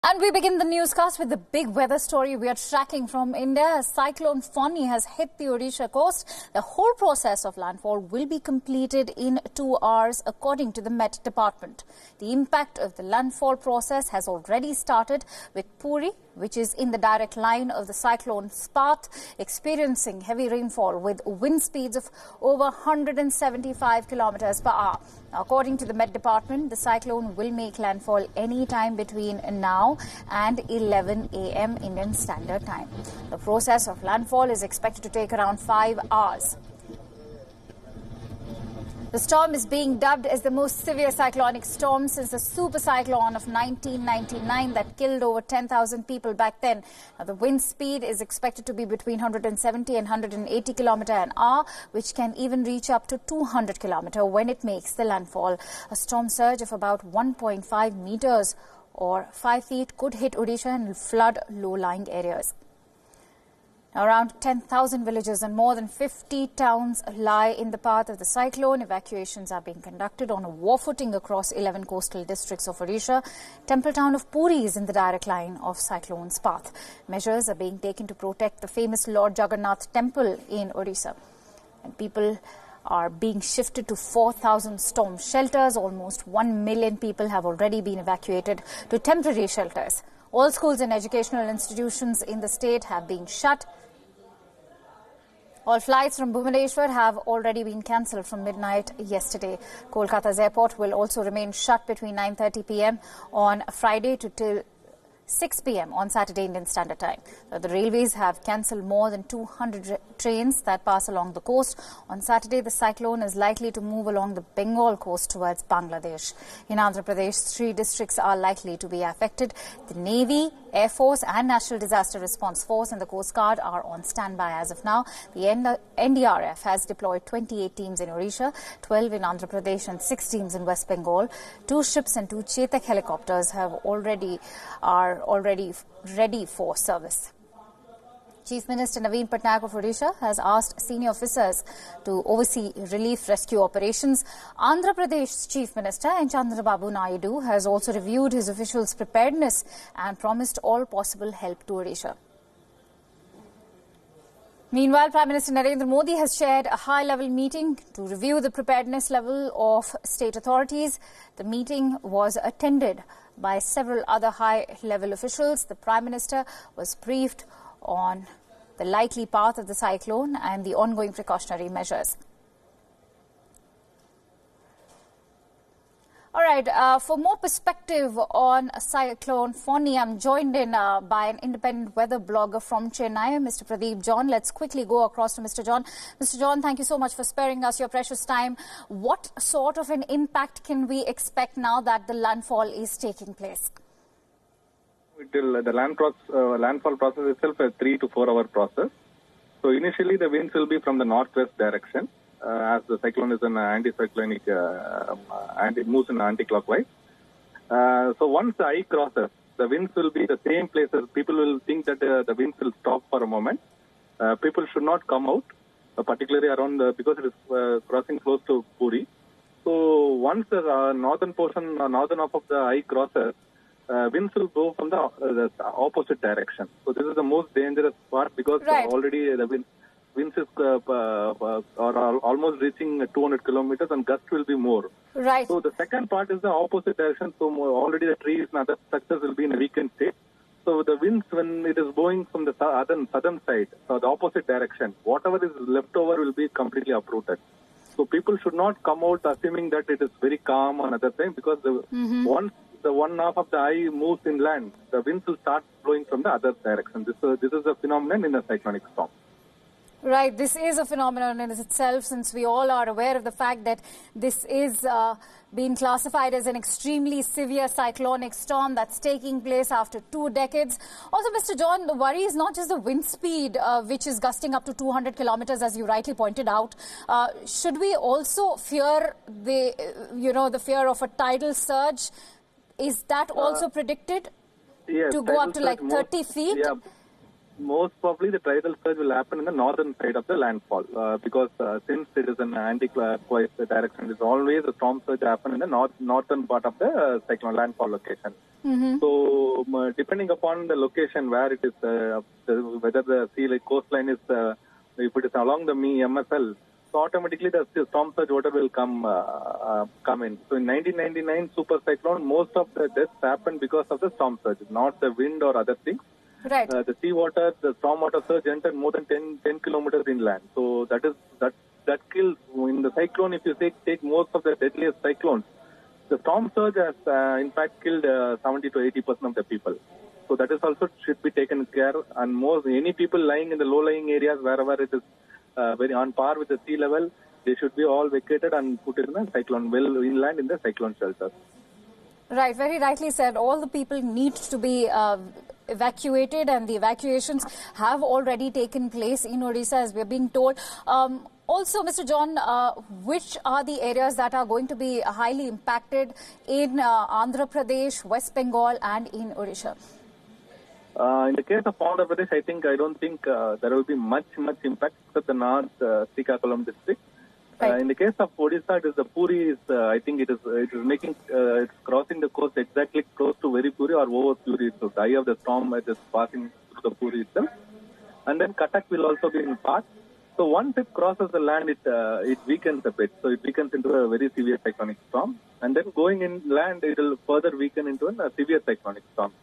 And we begin the newscast with the big weather story we are tracking from India. Cyclone Fani has hit the Odisha coast. The whole process of landfall will be completed in 2 hours, according to the Met Department. The impact of the landfall process has already started, with Puri, which is in the direct line of the cyclone's path, experiencing heavy rainfall with wind speeds of over 175 kilometers per hour. According to the Met Department, the cyclone will make landfall any time between now and 11 a.m. Indian Standard Time. The process of landfall is expected to take around 5 hours. The storm is being dubbed as the most severe cyclonic storm since the super cyclone of 1999 that killed over 10,000 people back then. Now, the wind speed is expected to be between 170 and 180 km an hour, which can even reach up to 200 km when it makes the landfall. A storm surge of about 1.5 meters or 5 feet could hit Odisha and flood low-lying areas. Around 10,000 villages and more than 50 towns lie in the path of the cyclone. Evacuations are being conducted on a war footing across 11 coastal districts of Odisha. Temple town of Puri is in the direct line of cyclone's path. Measures are being taken to protect the famous Lord Jagannath temple in Odisha. And people are being shifted to 4,000 storm shelters. Almost 1 million people have already been evacuated to temporary shelters. All schools and educational institutions in the state have been shut. All flights from Bhubaneswar have already been cancelled from midnight yesterday. Kolkata's airport will also remain shut between 9:30 p.m. on Friday to till 6 p.m. on Saturday Indian Standard Time. The railways have cancelled more than 200 trains that pass along the coast. On Saturday, the cyclone is likely to move along the Bengal coast towards Bangladesh. In Andhra Pradesh, 3 districts are likely to be affected. The Navy, Air Force and National Disaster Response Force and the Coast Guard are on standby as of now. The NDRF has deployed 28 teams in Odisha, 12 in Andhra Pradesh and 6 teams in West Bengal. 2 ships and 2 Chetak helicopters are already ready for service. Chief Minister Naveen Patnaik of Odisha has asked senior officers to oversee relief rescue operations. Andhra Pradesh's Chief Minister Chandrababu Naidu has also reviewed his officials' preparedness and promised all possible help to Odisha. Meanwhile, Prime Minister Narendra Modi has chaired a high-level meeting to review the preparedness level of state authorities. The meeting was attended by several other high-level officials. The Prime Minister was briefed on the likely path of the cyclone and the ongoing precautionary measures. All right, for more perspective on Cyclone Fani, I'm joined in by an independent weather blogger from Chennai, Mr. Pradeep John. Let's quickly go across to Mr. John. Mr. John, thank you so much for sparing us your precious time. What sort of an impact can we expect now that the landfall is taking place? The landfall process itself is a 3 to 4 hour process. So initially the winds will be from the northwest direction as the cyclone is an anticyclonic and it moves in anti-clockwise. So once the eye crosses, the winds will be the same places. People will think that the winds will stop for a moment. People should not come out, particularly around because it is crossing close to Puri. So once the northern portion, northern half of the eye crosses, winds will go from the opposite direction. So this is the most dangerous part because already the winds is, are almost reaching 200 kilometers and gust will be more. Right. So the second part is the opposite direction. So already the trees and other structures will be in a weakened state. So the winds, when it is blowing from the southern side, so the opposite direction, whatever is left over will be completely uprooted. So people should not come out assuming that it is very calm on other side because once the one half of the eye moves inland, the winds will start blowing from the other direction. This is a phenomenon in a cyclonic storm. Right. This is a phenomenon in itself, since we all are aware of the fact that this is being classified as an extremely severe cyclonic storm that's taking place after 2 decades. Also, Mr. John, the worry is not just the wind speed, which is gusting up to 200 kilometers, as you rightly pointed out. Should we also fear the fear of a tidal surge? Is that also predicted to go up to like 30 feet? most probably the tidal surge will happen in the northern side of the landfall because since it is an anti-clockwise direction, it's always a storm surge happen in the northern part of the cyclone landfall location. So depending upon the location where it is, whether the coastline is, if it is along the MSL, so automatically the storm surge water will come in. So in 1999 super cyclone, most of the deaths happened because of the storm surge, not the wind or other things. Right. The seawater, the stormwater surge entered more than 10 kilometers inland. So that kills in the cyclone. If you take most of the deadliest cyclones, the storm surge has in fact killed 70 to 80% of the people. So that is also should be taken care. And any people lying in the low-lying areas wherever it is very on par with the sea level, they should be all vacated and put in a cyclone inland in the cyclone shelters. Right, very rightly said. All the people need to be evacuated, and the evacuations have already taken place in Odisha, as we're being told. Also, Mr. John, which are the areas that are going to be highly impacted in Andhra Pradesh, West Bengal and in Odisha? In the case of Andhra Pradesh, I don't think there will be much impact except the north Srikakulam district. Right. In the case of Odisha, it is the Puri. I think it is making it's crossing the coast exactly close to very Puri or over Puri. So the eye of the storm is passing through the Puri itself, and then Cuttack will also be in part. So once it crosses the land, it weakens a bit. So it weakens into a very severe cyclonic storm, and then going inland, it will further weaken into a severe cyclonic storm.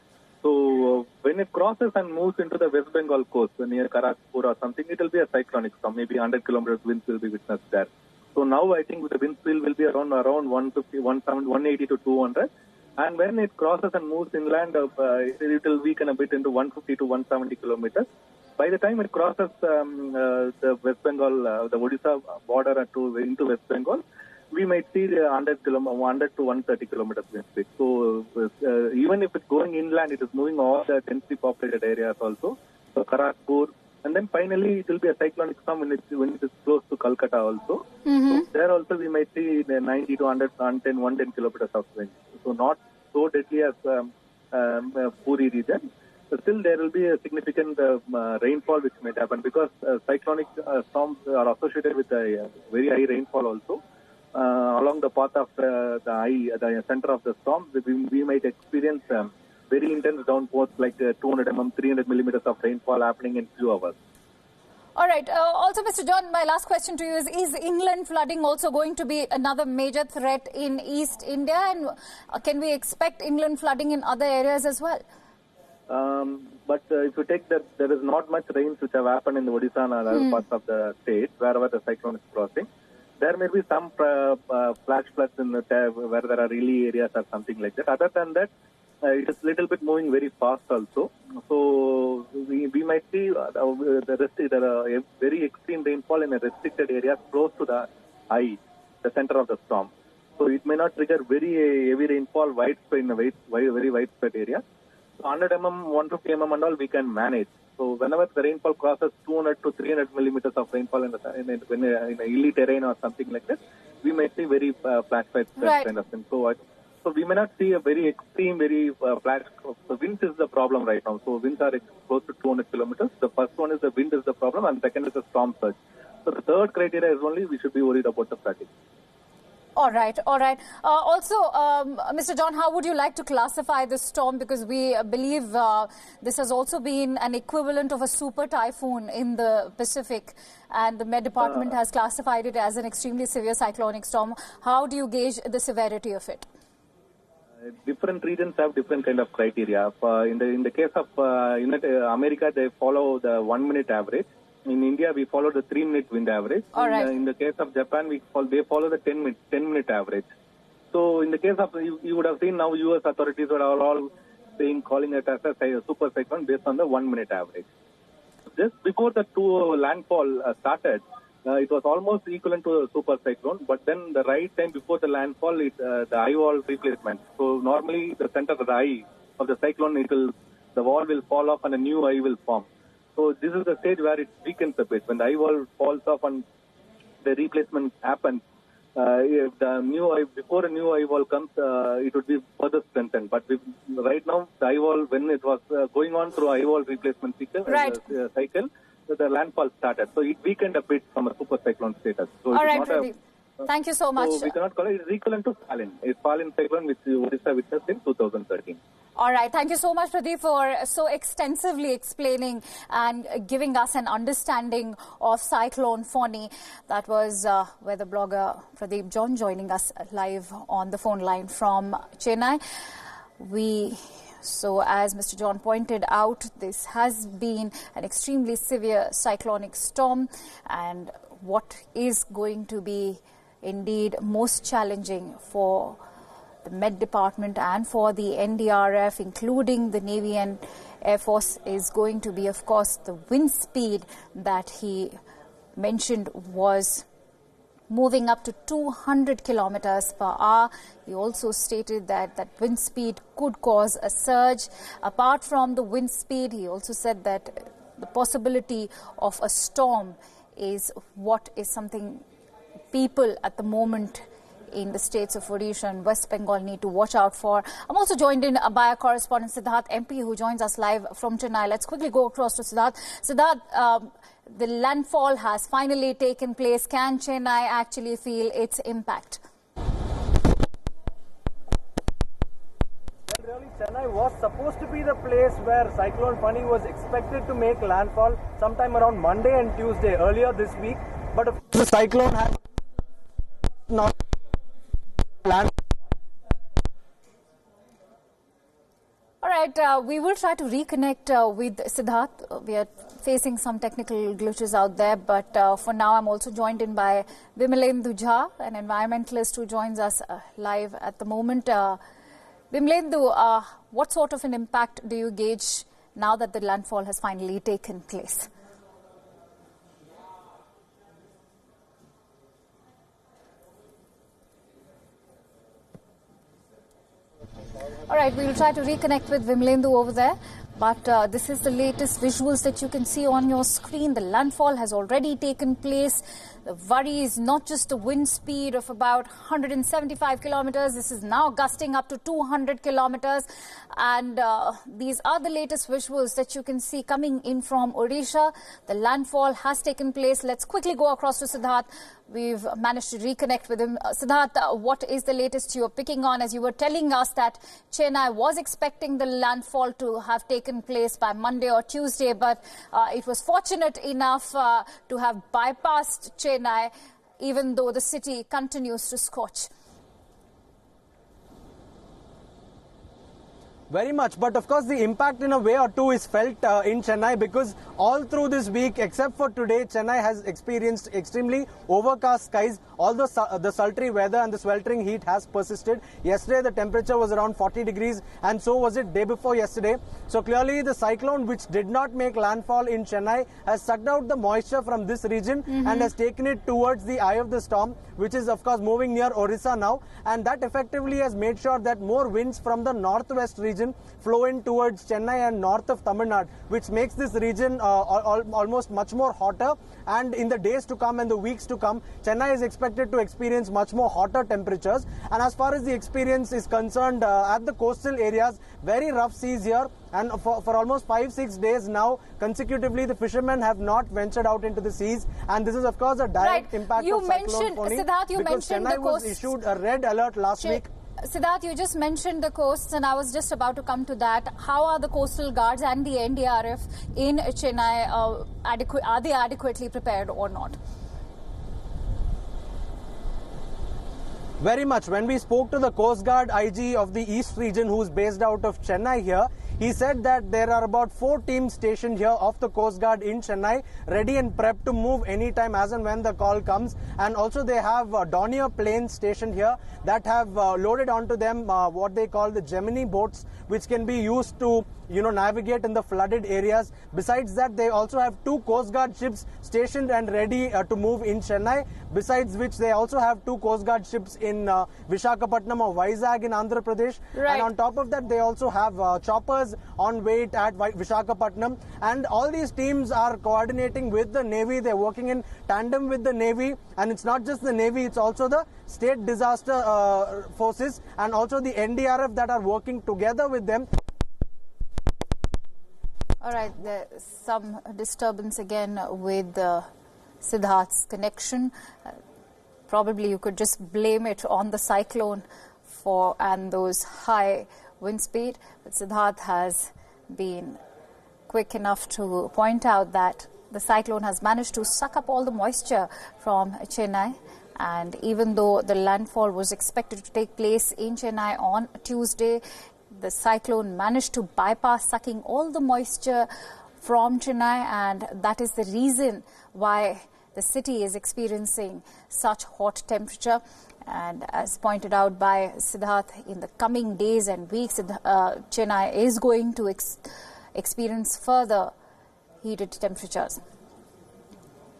So when it crosses and moves into the West Bengal coast near Kharagpur or something, it will be a cyclonic storm. Maybe 100 kilometers winds will be witnessed there. So now I think the wind speed will be around 150, 180 to 200. And when it crosses and moves inland, it will weaken a bit into 150 to 170 kilometers. By the time it crosses the West Bengal, the Odisha border into West Bengal, we might see the 100 to 130 kilometers wind speed. So even if it's going inland, it is moving all the densely populated areas also. So Kharagpur, and then finally it will be a cyclonic storm when it is close to Calcutta also. So there also we might see the 90 to 110 kilometers of wind. So not so deadly as Puri region. But still there will be a significant rainfall which might happen because cyclonic storms are associated with a very high rainfall also. Along the path of the center of the storm, we might experience very intense downpours like 200 mm, 300 millimeters of rainfall happening in few hours. All right. Also, Mr. John, my last question to you is inland flooding also going to be another major threat in East India? And can we expect inland flooding in other areas as well? But if you take that, there is not much rains which have happened in the Odisha and other parts of the state wherever the cyclone is crossing. There may be some flash floods in where there are hilly areas or something like that. Other than that, it is a little bit moving very fast also. So we might see a very extreme rainfall in a restricted area close to the eye, the center of the storm. So it may not trigger very heavy rainfall widespread in a very widespread area. So 100 mm, 150 mm and all we can manage. So whenever the rainfall crosses 200 to 300 millimeters of rainfall in a hilly terrain or something like that, we might see very flash floods kind of thing. So we may not see a very extreme, very flash. The winds is the problem right now. So winds are close to 200 kilometers. The first one is the wind is the problem, and second is the storm surge. So the third criteria is only we should be worried about the flooding. All right. Also, Mr. John, how would you like to classify this storm? Because we believe this has also been an equivalent of a super typhoon in the Pacific, and the Met Department has classified it as an extremely severe cyclonic storm. How do you gauge the severity of it? Different regions have different kind of criteria. In the case of America, they follow the 1 minute average. In India, we follow the 3-minute wind average. All right. In the case of Japan, they follow the 10-minute average. So in the case of, you would have seen now U.S. authorities are all calling it as a super cyclone based on the 1 minute average. Just before the landfall started, it was almost equivalent to a super cyclone, but then the right time before the landfall, the eye wall replacement. So normally the center of the eye of the cyclone, the wall will fall off and a new eye will form. So this is the stage where it weakens a bit. When the eye wall falls off and the replacement happens, if the before a new eye wall comes, it would be further strengthened. But right now, the eye wall, when it was going on through eye wall replacement cycle, the landfall started. So it weakened a bit from a super cyclone status. So all right, Pradeep. Thank you so much. So we cannot call it. It's equivalent to Fallen. It's Fallen cyclone which Odisha witnessed in 2013. All right. Thank you so much, Pradeep, for so extensively explaining and giving us an understanding of Cyclone Fani. That was where the blogger Pradeep John joining us live on the phone line from Chennai. So as Mr. John pointed out, this has been an extremely severe cyclonic storm, and what is going to be indeed most challenging for the Met Department and for the NDRF, including the Navy and Air Force, is going to be, of course, the wind speed that he mentioned was moving up to 200 kilometers per hour. He also stated that wind speed could cause a surge. Apart from the wind speed, he also said that the possibility of a storm is what is something people at the moment in the states of Odisha and West Bengal need to watch out for. I'm also joined in by our correspondent Siddharth MP, who joins us live from Chennai. Let's quickly go across to Siddharth. Siddharth, the landfall has finally taken place. Can Chennai actually feel its impact? Well, really, Chennai was supposed to be the place where Cyclone Fani was expected to make landfall sometime around Monday and Tuesday earlier this week. But the cyclone has not land. All right, we will try to reconnect with Siddharth. We are facing some technical glitches out there, but for now I'm also joined in by Vimalendu Jha, an environmentalist who joins us live at the moment. Vimalendu, what sort of an impact do you gauge now that the landfall has finally taken place? All right, we will try to reconnect with Vimalendu over there. But this is the latest visuals that you can see on your screen. The landfall has already taken place. The worry is not just the wind speed of about 175 kilometers. This is now gusting up to 200 kilometers. And these are the latest visuals that you can see coming in from Odisha. The landfall has taken place. Let's quickly go across to Siddharth. We've managed to reconnect with him. Siddharth, what is the latest you're picking on? As you were telling us that Chennai was expecting the landfall to have taken place by Monday or Tuesday, but it was fortunate enough to have bypassed Chennai, even though the city continues to scorch. Very much, but of course the impact in a way or two is felt in Chennai, because all through this week, except for today, Chennai has experienced extremely overcast skies. Although the sultry weather and the sweltering heat has persisted. Yesterday the temperature was around 40 degrees and so was it day before yesterday. So clearly the cyclone, which did not make landfall in Chennai, has sucked out the moisture from this region and has taken it towards the eye of the storm, which is of course moving near Orissa now, and that effectively has made sure that more winds from the northwest region flow in towards Chennai and north of Tamil Nadu, which makes this region almost much more hotter. And in the days to come and the weeks to come, Chennai is expected to experience much more hotter temperatures. And as far as the experience is concerned, at the coastal areas, very rough seas here. And for almost 5-6 days now, consecutively, the fishermen have not ventured out into the seas. And this is, of course, a direct impact of Cyclone Fani. Siddharth, you mentioned Chennai the coast. was issued a red alert last week. Siddharth, you just mentioned the coasts, and I was just about to come to that. How are the coastal guards and the NDRF in Chennai? Are they adequately prepared or not? Very much. When we spoke to the Coast Guard IG of the East region, who is based out of Chennai here, he said that there are about 4 teams stationed here of the Coast Guard in Chennai, ready and prepped to move anytime as and when the call comes. And also they have Dornier planes stationed here that have loaded onto them what they call the Gemini boats, which can be used to navigate in the flooded areas. Besides that, they also have 2 Coast Guard ships stationed and ready to move in Chennai. Besides which, they also have 2 Coast Guard ships in Visakhapatnam or Vizag in Andhra Pradesh. Right. And on top of that, they also have choppers was on wait at Visakhapatnam, and all these teams are coordinating with the Navy. They're working in tandem with the Navy, and it's not just the Navy, it's also the state disaster forces and also the NDRF that are working together with them. All right, there's some disturbance again with Siddharth's connection. Probably you could just blame it on the cyclone and those high wind speed. But Siddharth has been quick enough to point out that the cyclone has managed to suck up all the moisture from Chennai. And even though the landfall was expected to take place in Chennai on Tuesday, the cyclone managed to bypass sucking all the moisture from Chennai, and that is the reason why the city is experiencing such hot temperature. And as pointed out by Siddharth, in the coming days and weeks, Chennai is going to experience further heated temperatures.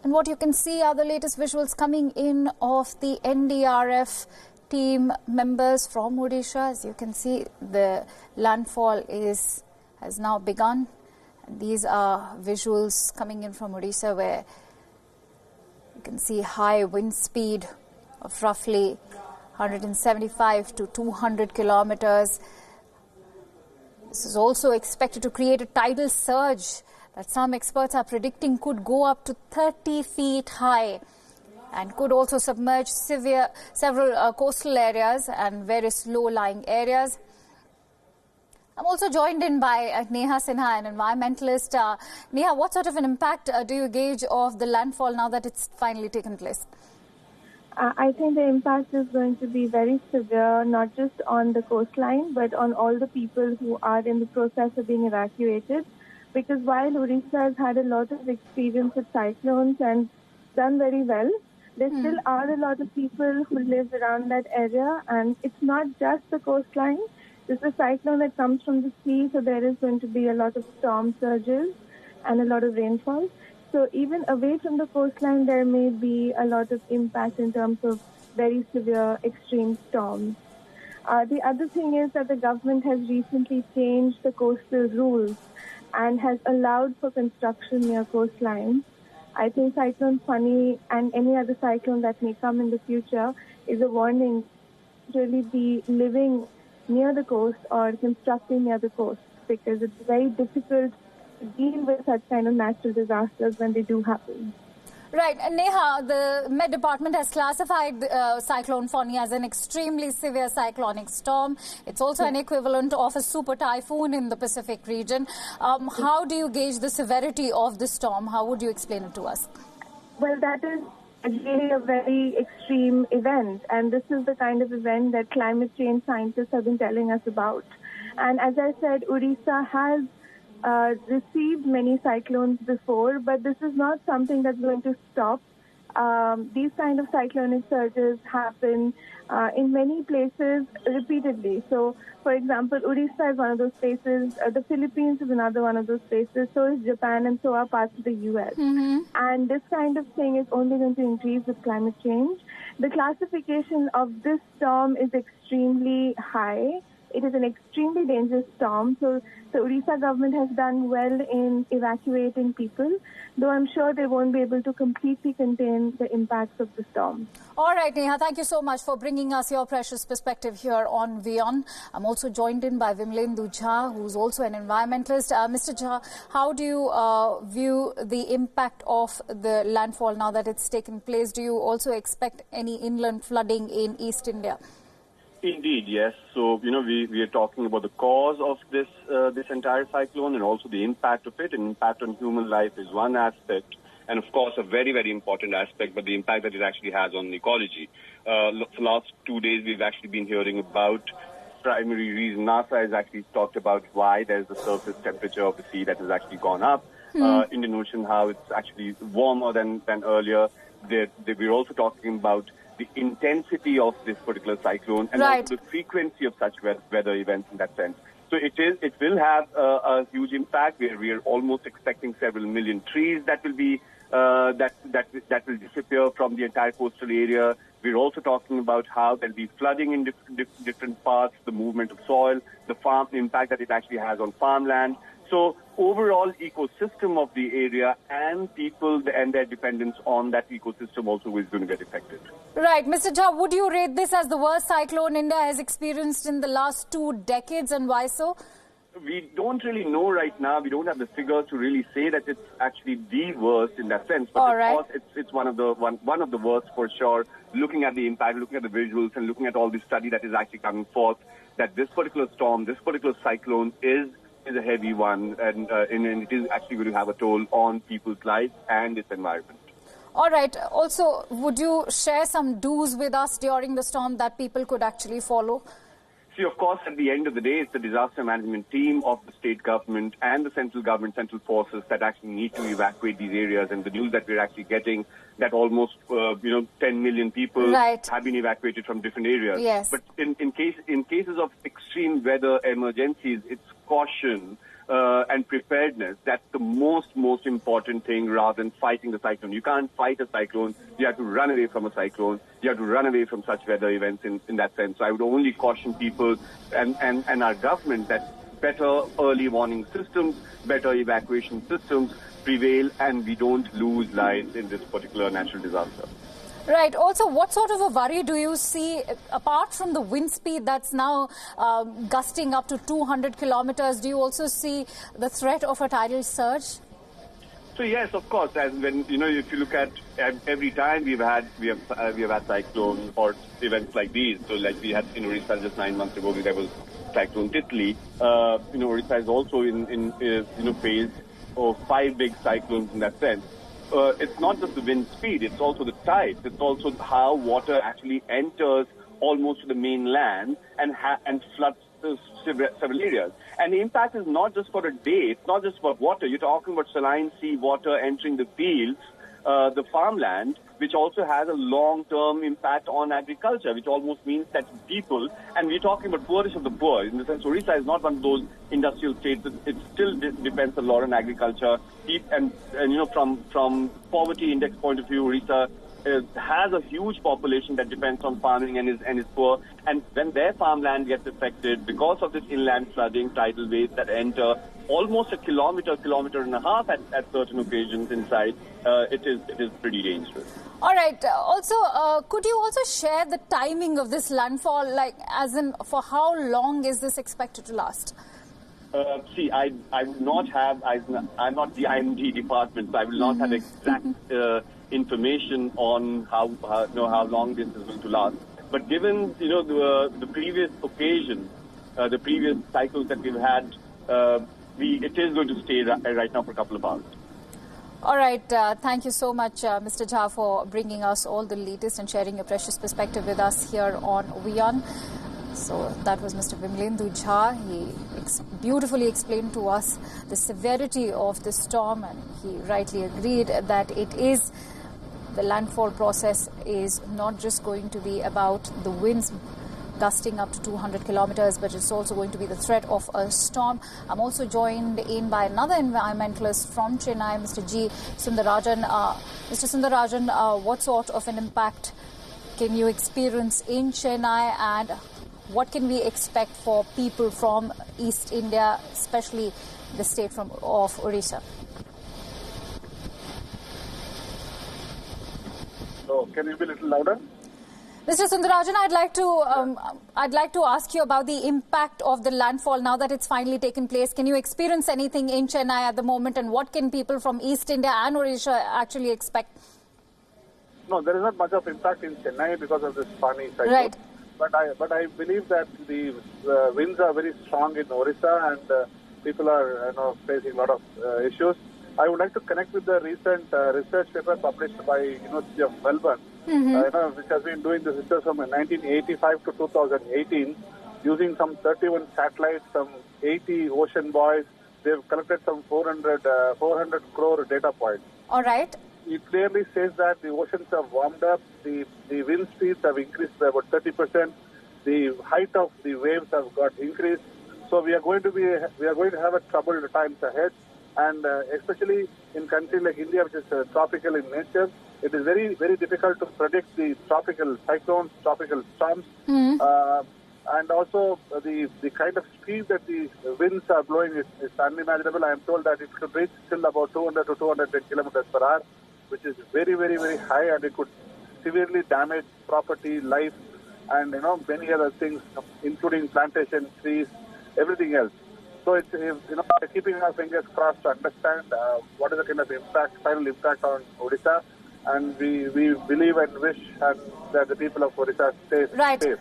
And what you can see are the latest visuals coming in of the NDRF team members from Odisha. As you can see, the landfall has now begun. And these are visuals coming in from Odisha, where you can see high wind speed of roughly 175 to 200 kilometers. This is also expected to create a tidal surge that some experts are predicting could go up to 30 feet high and could also submerge several coastal areas and various low-lying areas. I'm also joined in by Neha Sinha, an environmentalist. Neha, what sort of an impact do you gauge of the landfall now that it's finally taken place? I think the impact is going to be very severe, not just on the coastline, but on all the people who are in the process of being evacuated. Because while Odisha has had a lot of experience with cyclones and done very well, there still are a lot of people who live around that area, and it's not just the coastline. This is a cyclone that comes from the sea, so there is going to be a lot of storm surges and a lot of rainfall. So even away from the coastline, there may be a lot of impact in terms of very severe extreme storms. The other thing is that the government has recently changed the coastal rules and has allowed for construction near coastlines. I think Cyclone Fani and any other cyclone that may come in the future is a warning to really be living near the coast or constructing near the coast, because it's very difficult to deal with such kind of natural disasters when they do happen. Right. Neha, the Met Department has classified Cyclone Fani as an extremely severe cyclonic storm. It's also an equivalent of a super typhoon in the Pacific region. How do you gauge the severity of the storm? How would you explain it to us? Well, that is really a very extreme event, and this is the kind of event that climate change scientists have been telling us about. And as I said, Odisha has received many cyclones before, but this is not something that's going to stop. These kind of cyclonic surges happen in many places repeatedly. So, for example, Odisha is one of those places. The Philippines is another one of those places. So is Japan, and so are parts of the U.S. And this kind of thing is only going to increase with climate change. The classification of this storm is extremely high. It is an extremely dangerous storm. So the Odisha government has done well in evacuating people, though I'm sure they won't be able to completely contain the impacts of the storm. All right, Neha, thank you so much for bringing us your precious perspective here on WION. I'm also joined in by Vimlendu Jha, who's also an environmentalist. Mr. Jha, how do you view the impact of the landfall now that it's taken place? Do you also expect any inland flooding in East India? Indeed, yes. So, we are talking about the cause of this entire cyclone and also the impact of it. And impact on human life is one aspect, and of course a very, very important aspect, but the impact that it actually has on ecology. For the last 2 days, we've actually been hearing about primary reason. NASA has actually talked about why there's the surface temperature of the sea that has actually gone up. Indian Ocean, how it's actually warmer than earlier. We're also talking about the intensity of this particular cyclone and also the frequency of such weather events in that sense. So it will have a huge impact. We are almost expecting several million trees that will be that will disappear from the entire coastal area. We're also talking about how there'll be flooding in different parts, the movement of soil, the impact that it actually has on farmland. So overall ecosystem of the area and people and their dependence on that ecosystem also is going to get affected. Right. Mr. Jha, would you rate this as the worst cyclone India has experienced in the last 2 decades, and why so? We don't really know right now. We don't have the figures to really say that it's actually the worst in that sense. But of course, it's one of the worst for sure. Looking at the impact, looking at the visuals, and looking at all the study that is actually coming forth, that this particular storm, this particular cyclone is a heavy one, and it is actually going to have a toll on people's lives and its environment. All right. Also, would you share some do's with us during the storm that people could actually follow? See, of course, at the end of the day, it's the disaster management team of the state government and the central government, central forces that actually need to evacuate these areas. And the news that we're actually getting that almost, 10 million people have been evacuated from different areas. Yes. But in cases of extreme weather emergencies, it's caution and preparedness. That's the most important thing rather than fighting the cyclone. You can't fight a cyclone. You have to run away from a cyclone. You have to run away from such weather events in that sense. So I would only caution people and our government that better early warning systems, better evacuation systems prevail, and we don't lose lives in this particular natural disaster. Right. Also, what sort of a worry do you see, apart from the wind speed that's now gusting up to 200 kilometers, do you also see the threat of a tidal surge? So yes, of course. And when if you look at every time we have had cyclone or events like these. So like we had in Orissa just 9 months ago, there was Cyclone Titli. Orissa is also in phase of 5 big cyclones in that sense. It's not just the wind speed, it's also the tides. It's also how water actually enters almost to the mainland and floods several areas. And the impact is not just for a day. It's not just about water. You're talking about saline sea water entering the fields, the farmland, which also has a long-term impact on agriculture, which almost means that people, and we're talking about poorest of the poor, in the sense Orissa is not one of those industrial states. It still depends a lot on agriculture. And from poverty index point of view, Orissa has a huge population that depends on farming and is poor. And when their farmland gets affected because of this inland flooding, tidal waves that enter almost a kilometer and a half at certain occasions inside, it is pretty dangerous. All right. Also, could you also share the timing of this landfall, like as in for how long is this expected to last? See, I will not have. I'm not the IMD department, so I will not have exact information on how long this is going to last. But given the previous occasion, the previous cycles that we've had, it is going to stay right now for a couple of hours. All right. Thank you so much, Mr. Jha, for bringing us all the latest and sharing your precious perspective with us here on WION. So that was Mr. Vimlendu Jha. He beautifully explained to us the severity of the storm, and he rightly agreed that the landfall process is not just going to be about the winds gusting up to 200 kilometers, but it's also going to be the threat of a storm. I'm also joined in by another environmentalist from Chennai, Mr. G. Sundarajan. Mr. Sundarajan, what sort of an impact can you experience in Chennai, and what can we expect for people from East India, especially the state of Orissa? So, can you be a little louder? Mr. Sundarajan, I'd like to ask you about the impact of the landfall now that it's finally taken place. Can you experience anything in Chennai at the moment, and what can people from East India and Orissa actually expect? No, there is not much of impact in Chennai because of this Fani cyclone. Right. But I believe that the winds are very strong in Orissa, and people are facing a lot of issues. I would like to connect with the recent research paper published by University of Melbourne, which has been doing this research from 1985 to 2018, using some 31 satellites, some 80 ocean buoys. They've collected some 400 crore data points. All right. It clearly says that the oceans have warmed up, the wind speeds have increased by about 30%, the height of the waves have got increased. So we are going to have a troubled times ahead. And especially in countries like India, which is tropical in nature, it is very, very difficult to predict the tropical cyclones, tropical storms, and also the kind of speed that the winds are blowing is unimaginable. I am told that it could reach still about 200 to 210 kilometers per hour, which is very, very, very high, and it could severely damage property, life, and many other things, including plantation, trees, everything else. So it's keeping our fingers crossed to understand what is the kind of final impact on Odisha, and we believe and wish that the people of Odisha stay safe.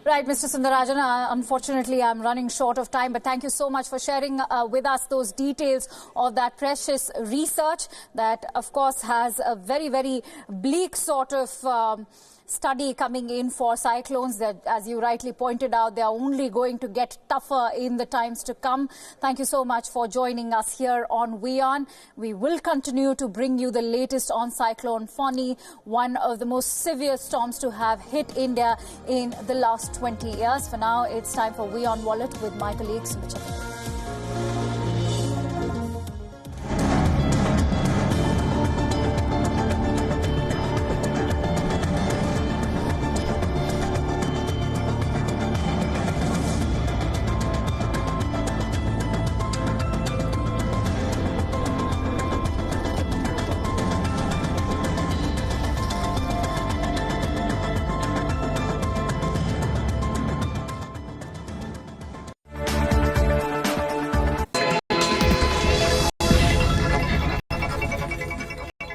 Right, Mr. Sundararajan, unfortunately I'm running short of time, but thank you so much for sharing with us those details of that precious research that, of course, has a very, very bleak sort of study coming in for cyclones that, as you rightly pointed out, they are only going to get tougher in the times to come. Thank you so much for joining us here on WION. We will continue to bring you the latest on Cyclone Fani, one of the most severe storms to have hit India in the last 20 years. For now, it's time for WION Wallet with my colleague Sumit.